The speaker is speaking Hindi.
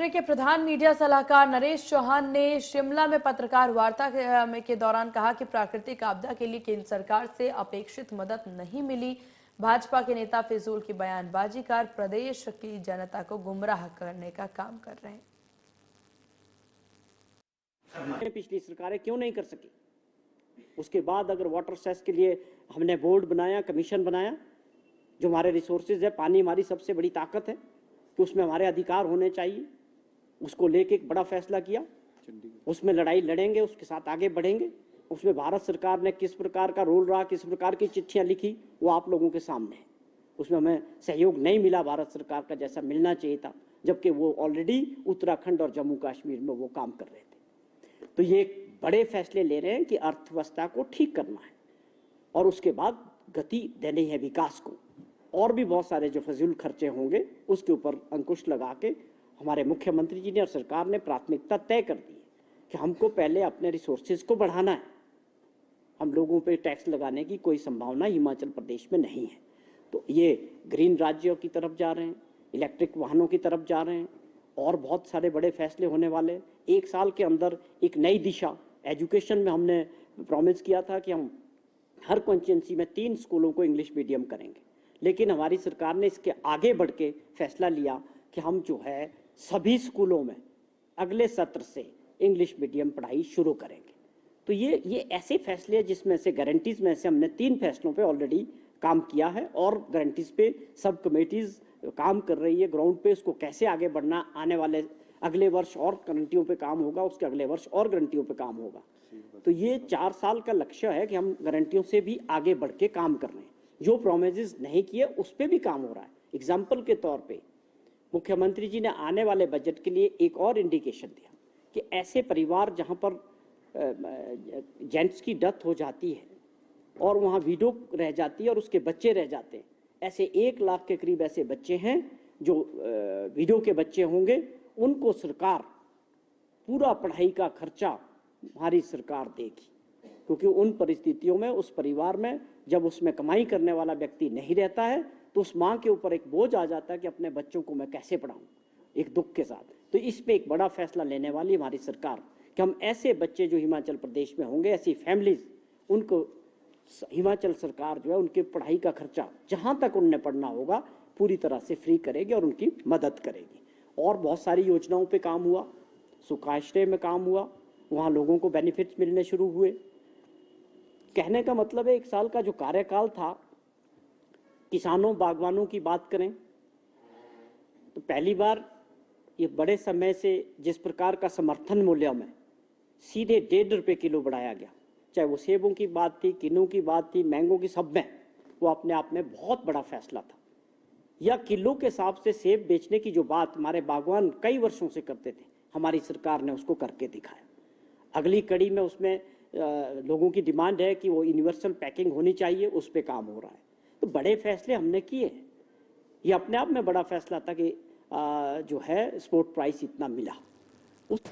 प्रधानमंत्री के प्रधान मीडिया सलाहकार नरेश चौहान ने शिमला में पत्रकार वार्ता के दौरान कहा कि प्राकृतिक आपदा के लिए केंद्र सरकार से अपेक्षित मदद नहीं मिली। भाजपा के नेता फिजूल की बयानबाजी कर प्रदेश की जनता को गुमराह करने का काम कर रहे हैं। पिछली सरकारें क्यों नहीं कर सकी? उसके बाद अगर वाटर सेस के लिए हमने बोर्ड बनाया, कमीशन बनाया, जो हमारे रिसोर्सेज है, पानी हमारी सबसे बड़ी ताकत है कि उसमें हमारे अधिकार होने चाहिए, उसको लेके एक बड़ा फैसला किया। उसमें लड़ाई लड़ेंगे, उसके साथ आगे बढ़ेंगे। उसमें भारत सरकार ने किस प्रकार का रोल रहा, किस प्रकार की चिट्ठियां लिखी, वो आप लोगों के सामने है। उसमें हमें सहयोग नहीं मिला भारत सरकार का जैसा मिलना चाहिए था, जबकि वो ऑलरेडी उत्तराखंड और जम्मू कश्मीर में वो काम कर रहे थे। तो ये बड़े फैसले ले रहे हैं कि अर्थव्यवस्था को ठीक करना है और उसके बाद गति देनी है विकास को। और भी बहुत सारे जो फजूल खर्चे होंगे उसके ऊपर अंकुश लगा के हमारे मुख्यमंत्री जी ने और सरकार ने प्राथमिकता तय कर दी है कि हमको पहले अपने रिसोर्सेज को बढ़ाना है। हम लोगों पे टैक्स लगाने की कोई संभावना हिमाचल प्रदेश में नहीं है। तो ये ग्रीन राज्यों की तरफ जा रहे हैं, इलेक्ट्रिक वाहनों की तरफ जा रहे हैं और बहुत सारे बड़े फैसले होने वाले। एक साल के अंदर एक नई दिशा एजुकेशन में हमने प्रॉमिस किया था कि हम हर कॉन्स्टिट्यूंसी में 3 स्कूलों को इंग्लिश मीडियम करेंगे, लेकिन हमारी सरकार ने इसके आगे बढ़ के फैसला लिया कि हम जो है सभी स्कूलों में अगले सत्र से इंग्लिश मीडियम पढ़ाई शुरू करेंगे। तो ये ऐसे फैसले हैं जिसमें से गारंटीज में से हमने 3 फैसलों पे ऑलरेडी काम किया है और गारंटीज पे सब कमेटीज काम कर रही है ग्राउंड पे। उसको कैसे आगे बढ़ना, आने वाले अगले वर्ष और गारंटियों पे काम होगा, उसके अगले वर्ष और गारंटियों पे काम होगा। तो ये 4 साल का लक्ष्य है कि हम गारंटियों से भी आगे बढ़ के काम कर रहे हैं। जो प्रोमिसेस नहीं किए उस पे भी काम हो रहा है। एग्जाम्पल के तौर पे मुख्यमंत्री जी ने आने वाले बजट के लिए एक और इंडिकेशन दिया कि ऐसे परिवार जहां पर जेंट्स की डेथ हो जाती है और वहां विडो रह जाती है और उसके बच्चे रह जाते हैं, ऐसे 1 लाख के करीब ऐसे बच्चे हैं जो विडो के बच्चे होंगे, उनको सरकार पूरा पढ़ाई का खर्चा हमारी सरकार देगी। क्योंकि उन परिस्थितियों में उस परिवार में जब उसमें कमाई करने वाला व्यक्ति नहीं रहता है तो उस माँ के ऊपर एक बोझ आ जाता है कि अपने बच्चों को मैं कैसे पढ़ाऊं, एक दुख के साथ। तो इस पे एक बड़ा फैसला लेने वाली हमारी सरकार कि हम ऐसे बच्चे जो हिमाचल प्रदेश में होंगे, ऐसी फैमिलीज, उनको हिमाचल सरकार जो है उनके पढ़ाई का खर्चा जहां तक उन्हें पढ़ना होगा पूरी तरह से फ्री करेगी और उनकी मदद करेगी। और बहुत सारी योजनाओं पे काम हुआ, सुखाश्रय में काम हुआ, वहां लोगों को बेनिफिट्स मिलने शुरू हुए। कहने का मतलब है 1 साल का जो कार्यकाल था, किसानों बागवानों की बात करें तो पहली बार ये बड़े समय से जिस प्रकार का समर्थन मूल्य में सीधे 1.5 रुपये किलो बढ़ाया गया, चाहे वो सेबों की बात थी, किन्नू की बात थी, मैंगो की, सब में वो अपने आप में बहुत बड़ा फैसला था। या किलो के हिसाब से सेब बेचने की जो बात हमारे बागवान कई वर्षों से करते थे, हमारी सरकार ने उसको करके दिखाया। अगली कड़ी में उसमें लोगों की डिमांड है कि वो यूनिवर्सल पैकिंग होनी चाहिए, उस पर काम हो रहा है। तो बड़े फैसले हमने किए। ये अपने आप में बड़ा फैसला था कि जो है स्पोर्ट प्राइस इतना मिला। उस